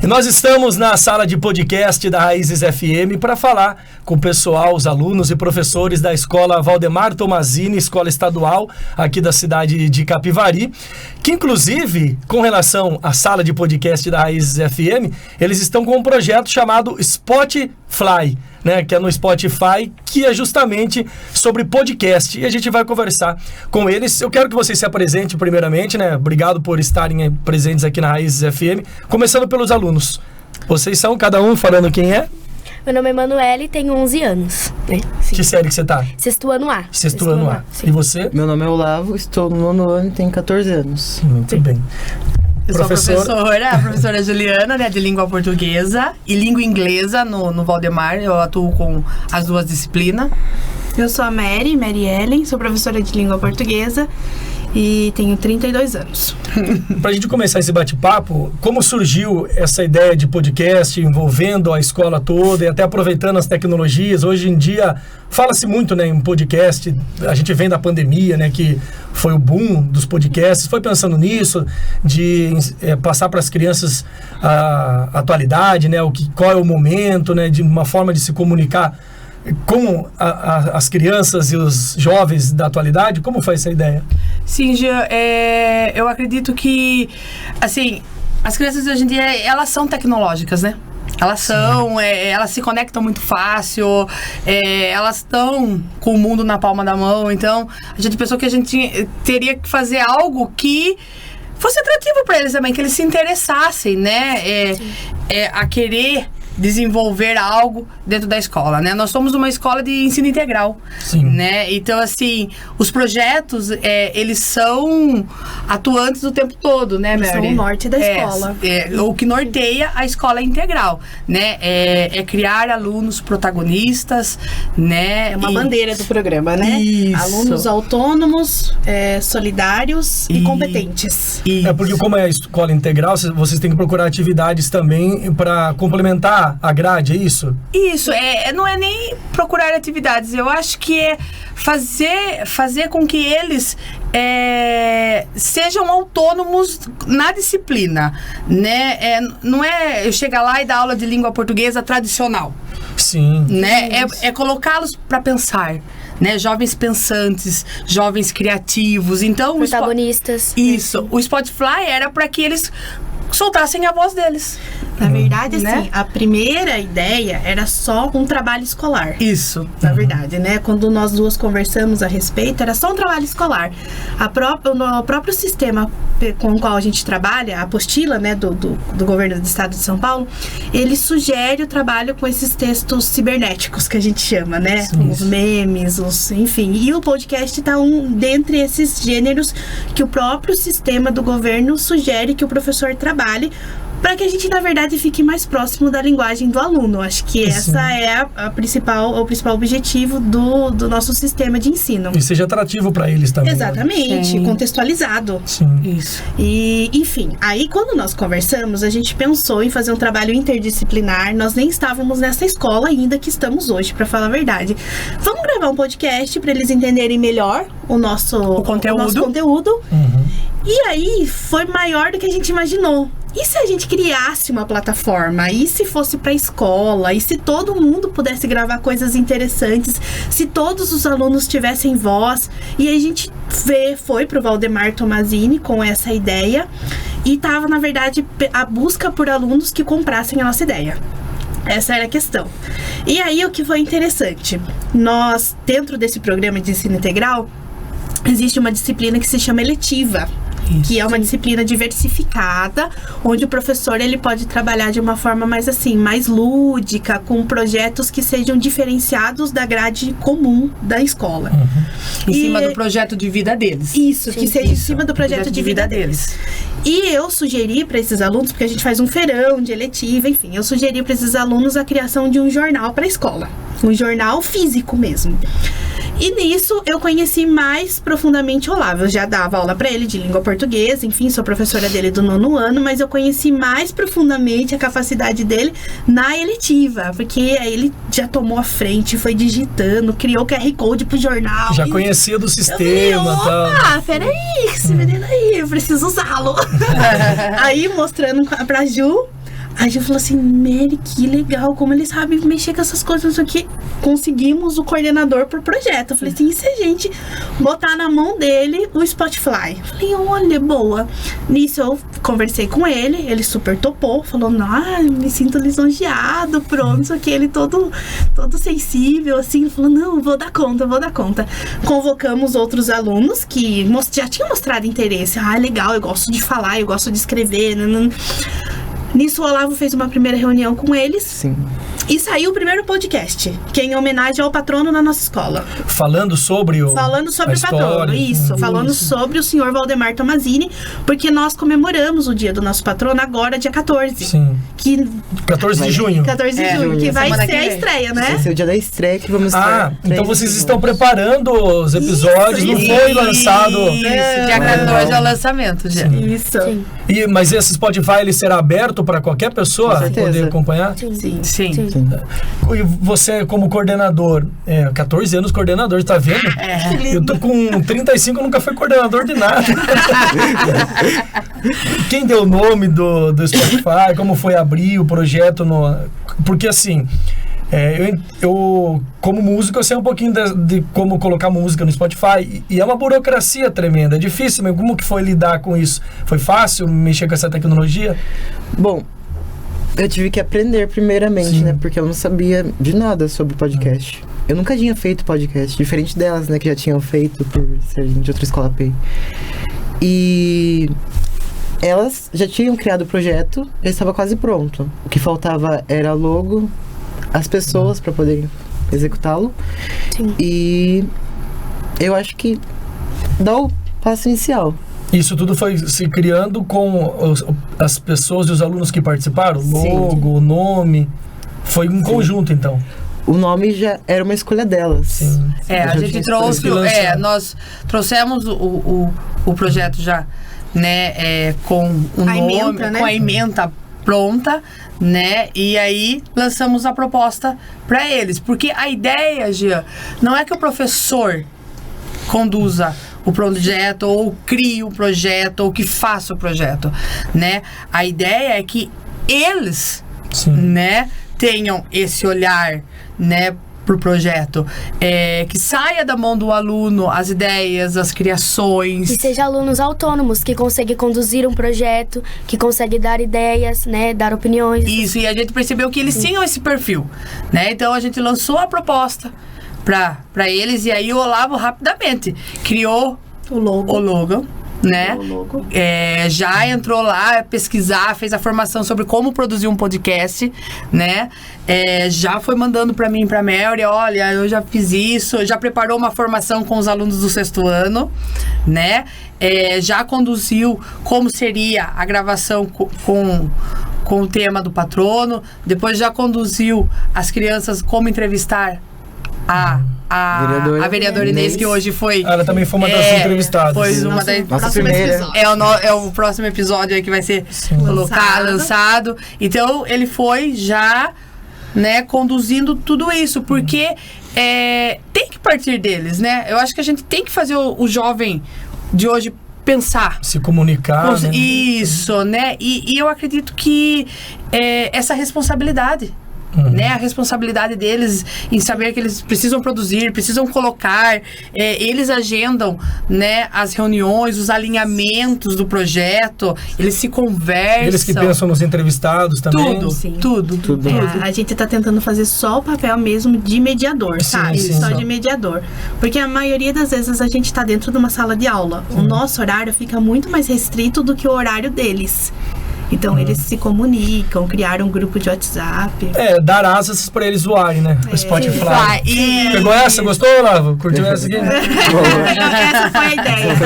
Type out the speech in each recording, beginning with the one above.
E nós estamos na sala de podcast da Raízes FM para falar com o pessoal, os alunos e professores da Escola Valdemar Tomazini, escola estadual aqui da cidade de Capivari, que inclusive, com relação à sala de podcast da Raízes FM, eles estão com um projeto chamado Spotify, né, que é no Spotify, que é justamente sobre podcast. E a gente vai conversar com eles. Eu quero que vocês se apresentem primeiramente, né? Obrigado por estarem presentes aqui na Raízes FM. Começando pelos alunos. Vocês são, cada um falando quem é? Meu nome é Emanuele, tenho 11 anos. Né? Que série que você tá? Sexto ano A. Sexto ano A. E você? Meu nome é Olavo, estou no 9º ano e tenho 14 anos. Muito bem. Eu sou a professora Juliana, né, de língua portuguesa e língua inglesa no Valdemar. Eu atuo com as duas disciplinas. Eu sou a Mary Ellen, sou professora de língua portuguesa e tenho 32 anos. Pra gente começar esse bate-papo, como surgiu essa ideia de podcast envolvendo a escola toda e até aproveitando as tecnologias? Hoje em dia fala-se muito, né, em podcast, a gente vem da pandemia, né, que foi o boom dos podcasts. Foi pensando nisso, de passar para as crianças a atualidade, né, qual é o momento, né, de uma forma de se comunicar com as crianças e os jovens da atualidade? Como foi essa ideia? Sim, Jean, eu acredito que, assim, as crianças de hoje em dia, elas são tecnológicas, né? Elas são, elas se conectam muito fácil, elas estão com o mundo na palma da mão. Então, a gente pensou que a gente teria que fazer algo que fosse atrativo para eles também, que eles se interessassem, né? A querer desenvolver algo dentro da escola, né? Nós somos uma escola de ensino integral, Sim. né? Então, assim, os projetos, eles são atuantes o tempo todo, né, Mary? São o norte da escola. O que norteia a escola integral, né? É criar alunos protagonistas, né? É uma bandeira do programa, né? Isso. Alunos autônomos, solidários e competentes. Isso. Porque como é a escola integral, vocês têm que procurar atividades também para complementar a grade, é isso? Isso, não é nem procurar atividades, eu acho que é fazer com que eles sejam autônomos na disciplina, né? Não é eu chegar lá e dar aula de língua portuguesa tradicional. Sim. Né? É colocá-los para pensar, né? Jovens pensantes, jovens criativos. Então, protagonistas. Isso. O Spotify era para que eles soltassem a voz deles. Na verdade, né? assim, a primeira ideia era só um trabalho escolar. Isso. Na verdade, né? Quando nós duas conversamos a respeito, era só um trabalho escolar. O próprio sistema com o qual a gente trabalha, a apostila, né, do governo do estado de São Paulo, ele sugere o trabalho com esses textos cibernéticos, que a gente chama, né? Sim. Os memes, enfim. E o podcast está dentre esses gêneros que o próprio sistema do governo sugere que o professor trabalhe, para que a gente, na verdade, fique mais próximo da linguagem do aluno. Acho que essa é o principal objetivo do nosso sistema de ensino. E seja atrativo para eles também. Exatamente, Sim. Contextualizado. Sim. Isso. E, enfim, aí quando nós conversamos, a gente pensou em fazer um trabalho interdisciplinar. Nós nem estávamos nessa escola ainda que estamos hoje, para falar a verdade. Vamos gravar um podcast para eles entenderem melhor o nosso conteúdo. Uhum. E aí, foi maior do que a gente imaginou. E se a gente criasse uma plataforma? E se fosse para a escola? E se todo mundo pudesse gravar coisas interessantes? Se todos os alunos tivessem voz? E a gente foi para o Valdemar Tomazini com essa ideia. E estava, na verdade, a busca por alunos que comprassem a nossa ideia. Essa era a questão. E aí, o que foi interessante? Nós, dentro desse programa de ensino integral, existe uma disciplina que se chama eletiva. Isso. Que é uma disciplina diversificada, onde o professor ele pode trabalhar de uma forma mais assim, mais lúdica, com projetos que sejam diferenciados da grade comum da escola. Em cima do projeto de vida deles. Isso, que seja em cima do projeto de vida deles. E eu sugeri para esses alunos, porque a gente faz um feirão de eletiva, enfim, eu sugeri para esses alunos a criação de um jornal para a escola. Um jornal físico mesmo. E nisso eu conheci mais profundamente o Olavo. Eu já dava aula para ele de língua portuguesa, enfim, sou professora dele do 9º ano, mas eu conheci mais profundamente a capacidade dele na eletiva, porque aí ele já tomou a frente, foi digitando, criou o QR Code pro jornal. Já conhecia do sistema. Opa, peraí, esse menino aí, eu preciso usá-lo. Aí mostrando pra Ju Aí a gente falou assim, Mary, que legal, como ele sabe mexer com essas coisas aqui. Conseguimos o coordenador pro projeto. Eu falei assim, e se a gente botar na mão dele o Spotify? Eu falei, olha, boa. Nisso eu conversei com ele super topou, falou, me sinto lisonjeado, pronto, isso aqui, ele todo sensível, assim, ele falou, não, vou dar conta. Convocamos outros alunos que já tinham mostrado interesse. Legal, eu gosto de falar, eu gosto de escrever, Nisso, o Olavo fez uma primeira reunião com eles. Sim. E saiu o primeiro podcast, que é em homenagem ao patrono da nossa escola. Falando sobre o patrono, história. Falando sobre o senhor Valdemar Tomazini, porque nós comemoramos o dia do nosso patrono agora, dia 14. Sim. 14 de junho. 14 de junho, que vai ser a estreia, né? Esse é o dia da estreia que vamos ter. Então vocês estão preparando os episódios, não foi lançado... Isso, dia 14 é o lançamento, já. Isso. Sim. Mas esse Spotify, ele será aberto para qualquer pessoa poder acompanhar? Sim. E você, como coordenador, 14 anos coordenador, tá vendo? Eu tô com 35, nunca fui coordenador de nada. Quem deu o nome do Spotify? Como foi abrir o projeto? Porque assim, eu como músico, eu sei um pouquinho de como colocar música no Spotify. E é uma burocracia tremenda, é difícil mesmo. Como que foi lidar com isso? Foi fácil mexer com essa tecnologia? Bom, eu tive que aprender primeiramente, né? Porque eu não sabia de nada sobre podcast. Eu nunca tinha feito podcast, diferente delas, né? Que já tinham feito por serem de outra escola P. E elas já tinham criado o projeto, já estava quase pronto. O que faltava era logo, as pessoas para poderem executá-lo. Sim. E eu acho que dá o passo inicial. Isso tudo foi se criando com as pessoas e os alunos que participaram? O logo, o nome. Foi um conjunto, então. O nome já era uma escolha delas. Sim. A gente trouxe... nós trouxemos o projeto já, né? Com o nome, ementa, né? com a ementa pronta, né? E aí lançamos a proposta para eles. Porque a ideia, Gia, não é que o professor conduza o projeto, ou crie o projeto, ou que faça o projeto, né? A ideia é que eles, né, tenham esse olhar, né, pro projeto, que saia da mão do aluno as ideias, as criações. E seja alunos autônomos, que conseguem conduzir um projeto, que conseguem dar ideias, né, dar opiniões. Isso, e a gente percebeu que eles tinham esse perfil, né? Então a gente lançou a proposta para eles, e aí o Olavo rapidamente criou o logo, né? Já entrou lá pesquisar, fez a formação sobre como produzir um podcast, né? Já foi mandando para mim, para Mary, olha, eu já fiz isso, já preparou uma formação com os alunos do 6º ano, né? Já conduziu como seria a gravação com o tema do patrono, depois já conduziu as crianças como entrevistar a vereadora Inês, que hoje foi... Ela também foi uma das entrevistadas. Foi uma das... Nossa primeira. É o próximo episódio aí que vai ser lançado. Então, ele foi já, né, conduzindo tudo isso, porque tem que partir deles, né? Eu acho que a gente tem que fazer o jovem de hoje pensar. Se comunicar, né? Isso, né? E eu acredito que essa responsabilidade... Né, a responsabilidade deles em saber que eles precisam produzir, precisam colocar, eles agendam, né, as reuniões, os alinhamentos do projeto, eles se conversam. Eles que pensam nos entrevistados também. Tudo. A gente tá tentando fazer só o papel mesmo de mediador, sabe? Só de mediador. Porque a maioria das vezes a gente tá dentro de uma sala de aula. O nosso horário fica muito mais restrito do que o horário deles. Então, eles se comunicam, criaram um grupo de WhatsApp. Dar asas pra eles zoarem, né? O Spotify. Pegou essa? Gostou, Olavo? Curtiu essa aqui? Essa foi a ideia.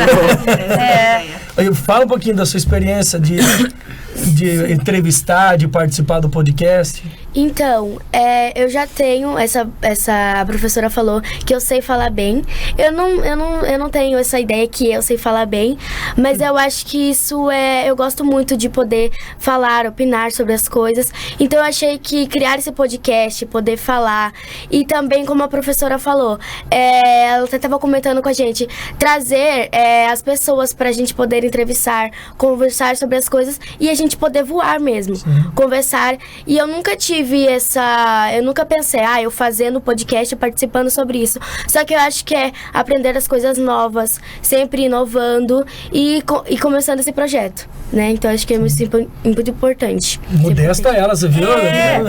Fala um pouquinho da sua experiência de entrevistar, de participar do podcast. Então, eu já tenho, essa professora falou que eu sei falar bem. Eu não tenho essa ideia que eu sei falar bem, mas eu acho que isso eu gosto muito de poder falar, opinar sobre as coisas. Então eu achei que criar esse podcast, poder falar, e também como a professora falou, ela até estava comentando com a gente, trazer as pessoas pra gente poder entrevistar, conversar sobre as coisas e a gente poder voar mesmo, conversar. E eu nunca eu nunca pensei, eu fazendo podcast, participando sobre isso. Só que eu acho que aprender as coisas novas, sempre inovando e começando esse projeto, né? Então acho que é muito importante. Modesta ela, você viu?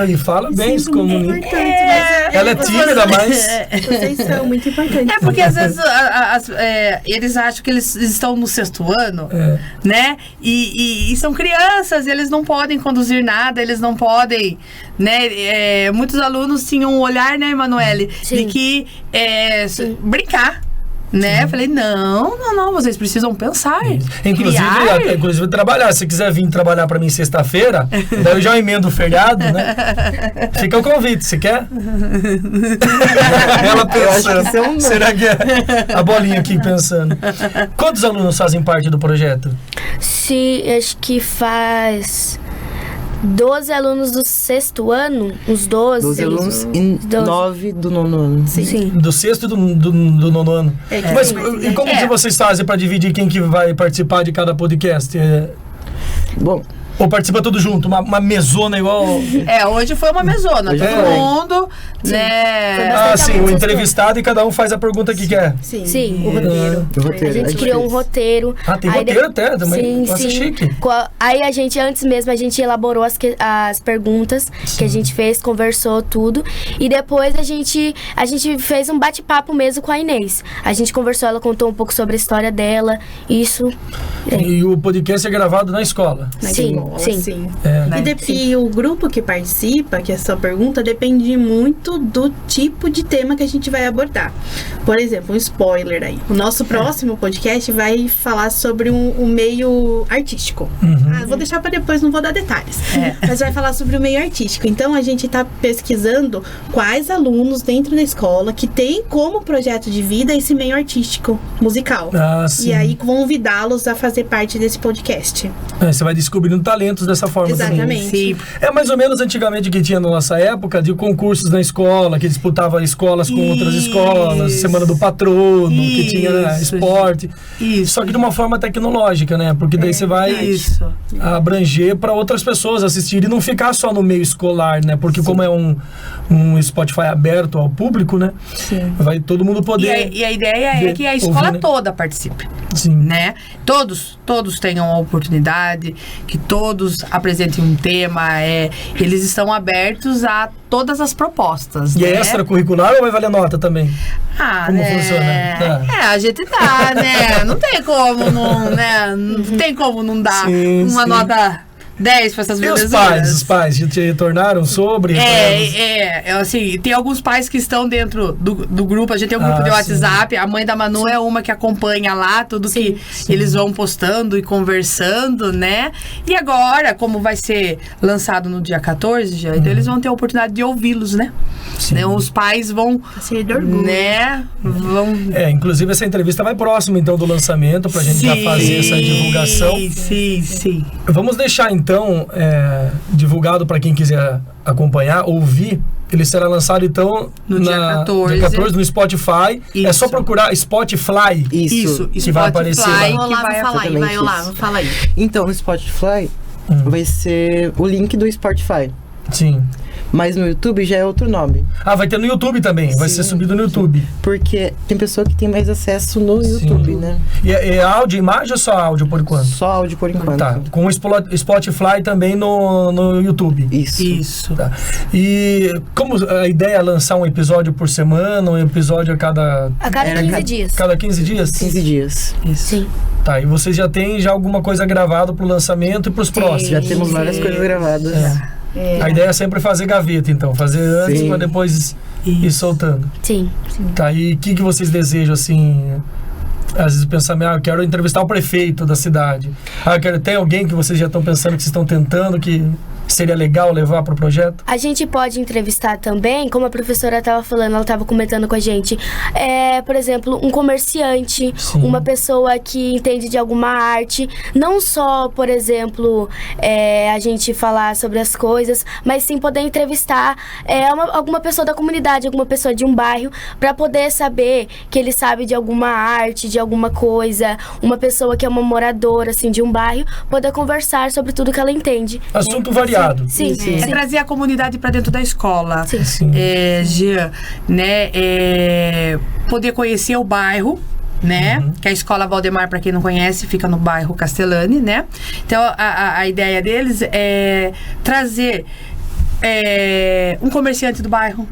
E fala bem, se comunica. Ela é tímida, mas... Vocês são muito importantes. Porque às vezes eles acham que eles estão no 6º ano, né? E são crianças, eles não podem conduzir nada, eles não podem, né? Muitos alunos tinham um olhar, né, Emanuele, de que brincar. Né? Falei, não, vocês precisam pensar. Inclusive trabalhar. Se quiser vir trabalhar pra mim sexta-feira, daí eu já emendo o feriado, né? Fica o convite, você quer? Ela pensando. Será que é? A bolinha aqui pensando. Quantos alunos fazem parte do projeto? Acho que faz 12 alunos do 6º ano, uns 12 alunos e 9 do 9º ano. Sim. Do 6º e do 9º ano. Mas e como que vocês fazem para dividir quem que vai participar de cada podcast? Bom... Ou participa tudo junto? Uma mesona igual... Hoje foi uma mesona. Todo mundo, sim, né? O entrevistado e cada um faz a pergunta que quer. Sim. O roteiro. A gente criou um roteiro. Tem roteiro até também. Sim. Chique. Aí a gente, antes mesmo, a gente elaborou as perguntas que a gente fez, conversou tudo. E depois a gente fez um bate-papo mesmo com a Inês. A gente conversou, ela contou um pouco sobre a história dela, isso. E o podcast é gravado na escola? Sim. E o grupo que participa, que é a sua pergunta, depende muito do tipo de tema que a gente vai abordar. Por exemplo, um spoiler aí. O nosso próximo podcast vai falar sobre um meio artístico. Vou deixar para depois, não vou dar detalhes. Mas vai falar sobre o meio artístico. Então, a gente está pesquisando quais alunos dentro da escola que tem como projeto de vida esse meio artístico musical. E aí, convidá-los a fazer parte desse podcast. Você vai descobrindo talentos dessa forma. Exatamente. Sim. É mais ou menos antigamente que tinha na nossa época de concursos na escola, que disputava escolas com outras escolas, Semana do Patrono, que tinha esporte. Só que de uma forma tecnológica, né? Porque daí você vai abranger para outras pessoas assistirem e não ficar só no meio escolar, né? Porque como é um Spotify aberto ao público, né? Vai todo mundo poder... E a ideia é que a escola toda participe. Sim. Né? Todos tenham a oportunidade, que todos apresentem um tema, eles estão abertos a todas as propostas. E né? é extracurricular ou vai valer nota também? Como funciona? A gente dá, né? Não tem como não tem como não dar uma nota 10 para essas belezinhas. Os pais te retornaram sobre? Assim, tem alguns pais que estão dentro do grupo, a gente tem um grupo de WhatsApp, a mãe da Manu é uma que acompanha lá tudo que eles vão postando e conversando, né? E agora, como vai ser lançado no dia 14, então eles vão ter a oportunidade de ouvi-los, né? Os pais vão... né? Inclusive essa entrevista vai próximo, então, do lançamento, pra gente já fazer essa divulgação. Sim. Vamos deixar, então, divulgado para quem quiser acompanhar, ouvir. Ele será lançado, então, no dia 14 no Spotify. Isso. É só procurar Spotify. Isso. Que vai aparecer lá. Vou falar aí. Então, no Spotify vai ser o link do Spotify. Sim. Mas no YouTube já é outro nome. Vai ter no YouTube também. Vai ser subido no YouTube. Porque tem pessoa que tem mais acesso no YouTube, né? E é áudio e imagem ou só áudio por enquanto? Só áudio por enquanto. Tá. Com o Spotify também no YouTube. Isso. Tá. E como a ideia é lançar um episódio por semana, um episódio a cada 15 dias. Cada 15 dias? 15 dias. Isso. Sim. Tá, e vocês já têm alguma coisa gravada pro lançamento e pros próximos? Já temos várias coisas gravadas. A ideia é sempre fazer gaveta, então. Fazer antes pra depois ir soltando. Sim. Tá, e o que vocês desejam, assim... Às vezes pensam, eu quero entrevistar o prefeito da cidade. Tem alguém que vocês já estão pensando, que vocês estão tentando, que seria legal levar para o projeto? A gente pode entrevistar também, como a professora estava falando, ela estava comentando com a gente, por exemplo, um comerciante, Sim. uma pessoa que entende de alguma arte, não só, por exemplo, a gente falar sobre as coisas, mas sim poder entrevistar alguma pessoa da comunidade, alguma pessoa de um bairro, para poder saber que ele sabe de alguma arte, de alguma coisa, uma pessoa que é uma moradora assim, de um bairro, poder conversar sobre tudo que ela entende. Assunto variado. Sim, sim. É trazer a comunidade para dentro da escola. Sim. Sim. Jean, né? Poder conhecer o bairro, né? Que a escola Valdemar, para quem não conhece, fica no bairro Castellani, né? Então, a ideia deles é trazer um comerciante do bairro,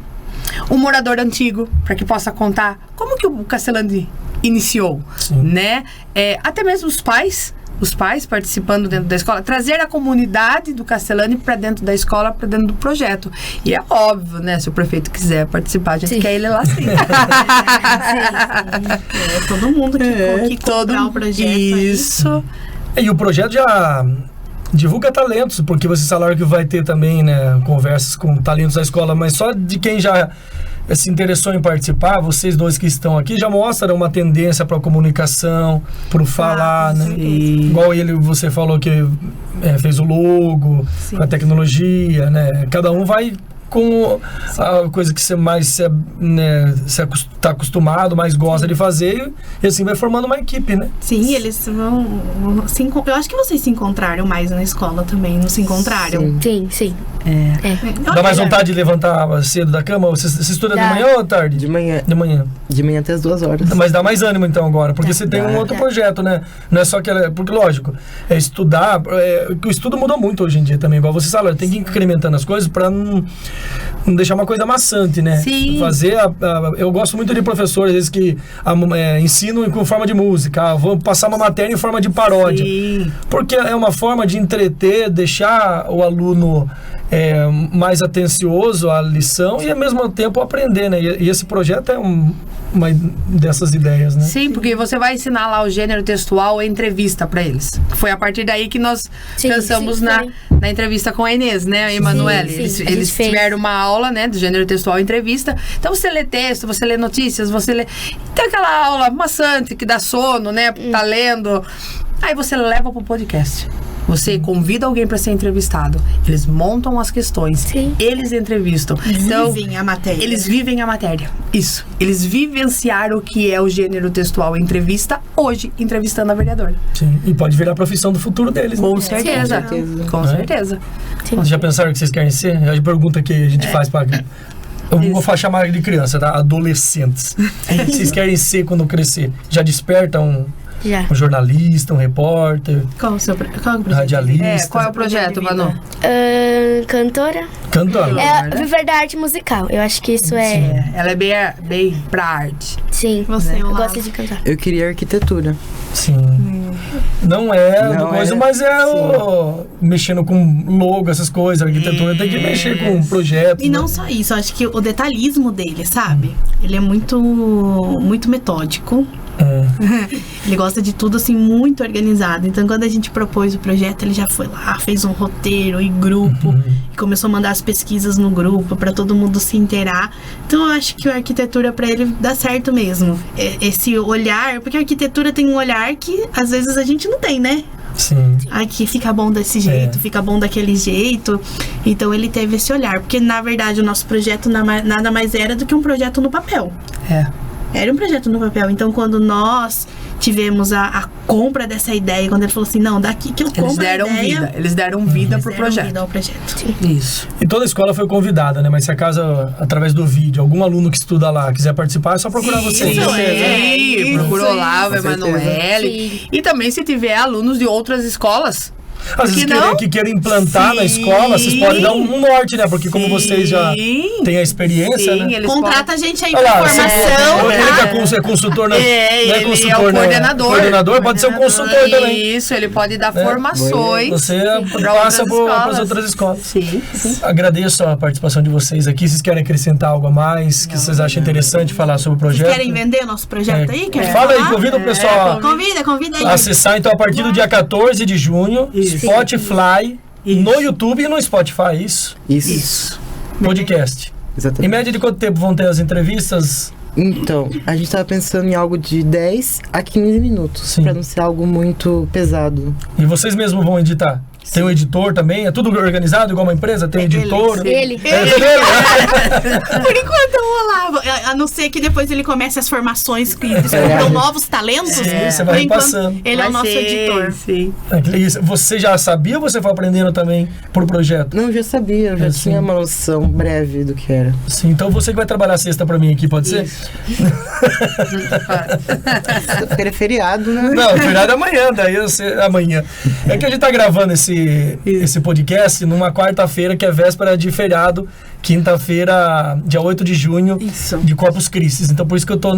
um morador antigo, para que possa contar como que o Castellani iniciou, Sim. né? Até mesmo os pais participando dentro da escola, trazer a comunidade do Castellani para dentro da escola, para dentro do projeto. E é óbvio, né? Se o prefeito quiser participar, a gente quer ele lá sim. Todo mundo que comprar o projeto. Isso. E o projeto já divulga talentos, porque vocês falaram que vai ter também, né, conversas com talentos da escola, mas só de quem já se interessou em participar, vocês dois que estão aqui, já mostram uma tendência para a comunicação, para o falar, né? Igual você falou que fez o logo, a tecnologia, né? Cada um vai com a coisa que você mais está acostumado, mais gosta de fazer, e assim vai formando uma equipe, né? Sim, eles vão eu acho que vocês se encontraram mais na escola também, não se encontraram? Sim. Dá mais vontade de levantar cedo da cama? Você estuda de Dá. manhã ou à tarde? De manhã. De manhã. De manhã até as 2 horas. Mas dá mais ânimo então agora, porque você tem um outro Dá. projeto, né? Não é só aquela... Porque, lógico, estudar... o estudo mudou muito hoje em dia também, igual você falou, tem que ir incrementando as coisas para não deixar uma coisa maçante, né? Sim. Fazer eu gosto muito de professores, às vezes, que ensinam com forma de música, vou passar uma matéria em forma de paródia. Sim. Porque é uma forma de entreter, deixar o aluno mais atencioso à lição e, ao mesmo tempo, aprender, né? E esse projeto é uma dessas ideias, né? Sim, porque você vai ensinar lá o gênero textual e entrevista para eles. Foi a partir daí que nós pensamos sim, na entrevista com a Inês, né, a Emanuele. Sim, Eles tiveram uma aula, né, do gênero textual e entrevista. Então você lê texto, você lê notícias, você lê... Tem aquela aula maçante que dá sono, né, tá lendo. Aí você leva pro podcast. Você convida alguém para ser entrevistado. Eles montam as questões. Sim. Eles entrevistam. Então, Vivem a matéria. eles vivem a matéria. Isso. Eles vivenciaram o que é o gênero textual entrevista hoje, entrevistando a vereadora. Sim. E pode virar a profissão do futuro deles, né? Com certeza. Com certeza. Vocês já pensaram o que vocês querem ser? É a pergunta que a gente faz para... Eu vou chamar de criança, tá? Adolescentes. O que vocês querem ser quando crescer? Já despertam Já. um jornalista, um repórter, Qual o projeto? radialista? Qual é o projeto, Manu? Cantora? Cantora. Viver da arte musical. Eu acho que isso Ela é bem pra arte. Sim. Você, eu Olavo? gosto de cantar. Eu queria arquitetura. Sim. Não é Não coisa, é. mas mexendo com logo, essas coisas. A arquitetura tem que mexer com projetos. E não só isso, eu acho que o detalhismo dele, sabe? Ele é muito metódico. Ele gosta de tudo assim, muito organizado. Então, quando a gente propôs o projeto, ele já foi lá, fez um roteiro em grupo, e começou a mandar as pesquisas no grupo para todo mundo se inteirar. Então, eu acho que a arquitetura para ele dá certo mesmo. Esse olhar, porque a arquitetura tem um olhar que às vezes a gente não tem, né? Sim. Aqui fica bom desse jeito, fica bom daquele jeito. Então ele teve esse olhar, porque na verdade o nosso projeto nada mais era do que um projeto no papel. Era um projeto no papel. Então, quando nós tivemos a compra dessa ideia, quando ele falou assim, não, daqui que eu compro a ideia... Eles deram vida pro projeto. Vida ao projeto. Isso. E toda a escola foi convidada, né? Mas se acaso, através do vídeo, algum aluno que estuda lá quiser participar, é só procurar vocês. Sim, procurou lá o com certeza. Emanuele. E também se tiver alunos de outras escolas. Às vezes que querem implantar na escola, vocês podem dar um norte, né? Porque como vocês já têm a experiência, né? Eles Contrata a gente aí Olha pra lá, formação, ele tá? que é consultor, não ele é consultor, é o coordenador. Coordenador pode ser um consultor também. Isso, ele pode dar formações. Você pra passa outras para as escolas. outras escolas. Sim. Agradeço a participação de vocês aqui. Vocês querem acrescentar algo a mais que vocês acham interessante falar sobre o projeto? Vocês querem vender o nosso projeto aí? Querem Fala aí, falar? convida o pessoal Convida aí. a acessar então a partir do dia 14 de junho, Spotify, no YouTube e no Spotify, isso? Isso. Podcast. Em Exatamente. média de quanto tempo vão ter as entrevistas? Então, a gente tava pensando em algo de 10 a 15 minutos. Sim. Pra não ser algo muito pesado. E vocês mesmos vão editar? Tem um editor também? É tudo organizado igual uma empresa? Tem editor? Ele. É dele? Por enquanto o Olavo, a não ser que depois ele comece as formações que descubram novos talentos. Sim, você por vai enquanto, repassando. ele é o nosso editor. Sim. Você já sabia ou você foi aprendendo também por projeto? Não, eu já sabia, eu já Sim. tinha uma noção breve do que era. Sim, então você que vai trabalhar sexta pra mim aqui, pode ser? Sexta-feira é feriado, né? Não, feriado é amanhã, daí amanhã. É que a gente tá gravando esse podcast numa quarta-feira, que é véspera de feriado, quinta-feira, dia 8 de junho, Isso. de Corpus Christi. Então por isso que eu tô,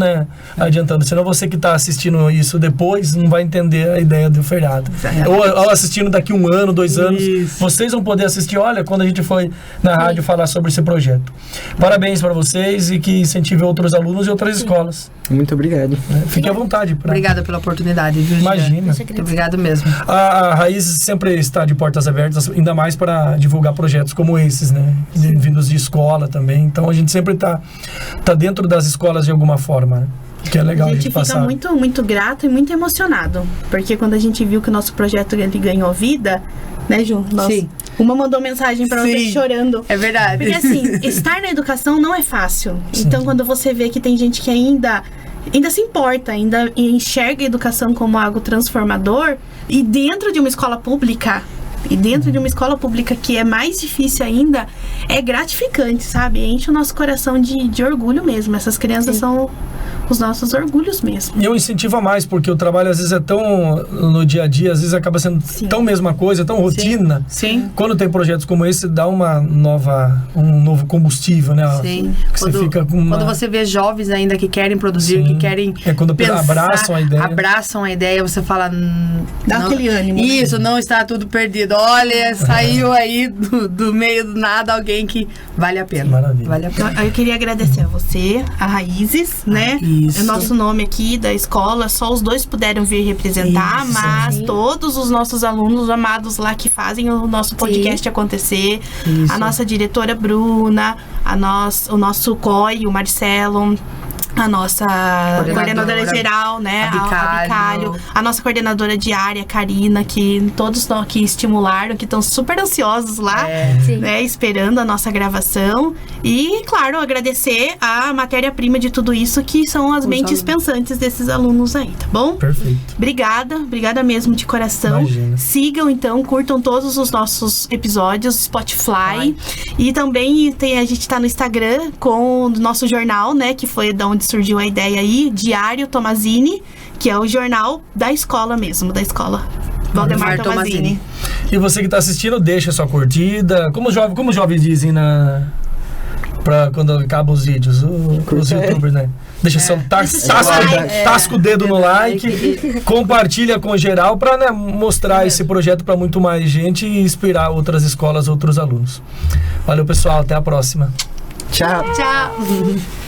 adiantando. Senão você que tá assistindo isso depois não vai entender a ideia do feriado. Ou assistindo daqui 1 ano, 2 anos, Isso. vocês vão poder assistir, olha, quando a gente foi na rádio falar sobre esse projeto. Parabéns para vocês e que incentive outros alunos e outras escolas. Muito obrigado. Né? Fique à vontade. Obrigada pela oportunidade, viu, Gia? Imagina. Muito obrigado mesmo. A Raiz sempre está de portas abertas, ainda mais para divulgar projetos como esses, né? Vindos de escola também. Então a gente sempre tá dentro das escolas de alguma forma, né? Que é legal A a gente gente fica passar. muito, muito grato e muito emocionado. Porque quando a gente viu que o nosso projeto ele ganhou vida, né, Ju? Sim. Uma mandou mensagem pra você Sim. chorando. É verdade. Porque assim, estar na educação não é fácil. Sim. Então quando você vê que tem gente que ainda se importa, ainda enxerga a educação como algo transformador, e dentro de uma escola pública, que é mais difícil ainda, é gratificante, sabe? Enche o nosso coração de orgulho mesmo. Essas crianças são os nossos orgulhos mesmo. E eu incentivo a mais, porque o trabalho às vezes é tão no dia a dia, às vezes acaba sendo tão mesma coisa, tão rotina. Sim. Quando tem projetos como esse, dá um novo combustível, né? Sim. Que você fica com Quando você vê jovens ainda que querem produzir, Sim. que querem Quando pensar, abraçam a ideia. você fala... Dá aquele ânimo. Isso, não está tudo perdido. Olha, saiu aí do meio do nada alguém que vale a pena. Maravilha. Vale a pena. Eu queria agradecer a você, a Raízes, né? Isso. O nosso nome aqui da escola, só os dois puderam vir representar, Isso. mas Sim. todos os nossos alunos amados lá que fazem o nosso podcast acontecer, Isso. a nossa diretora Bruna, o nosso COI, o Marcelo, a nossa coordenadora geral, né? a Bicalho, a nossa coordenadora diária, Karina, que todos que estimularam, que estão super ansiosos lá, Sim. né? Esperando a nossa gravação. E, claro, agradecer a matéria-prima de tudo isso, que são as mentes alunos. pensantes desses alunos aí, tá bom? Perfeito. Obrigada mesmo de coração. Imagina. Sigam então, curtam todos os nossos episódios, Spotify. E também a gente tá no Instagram com o nosso jornal, né? Que foi de onde surgiu a ideia aí, Diário Tomazini, que é o jornal da escola mesmo, da escola Valdemar Tomazini. E você que está assistindo, deixa sua curtida. Como os jovens dizem pra quando acabam os vídeos, os youtubers, né? Deixa seu tasca o dedo no like, compartilha com geral para mostrar esse projeto para muito mais gente e inspirar outras escolas, outros alunos. Valeu, pessoal, até a próxima. Tchau. Tchau!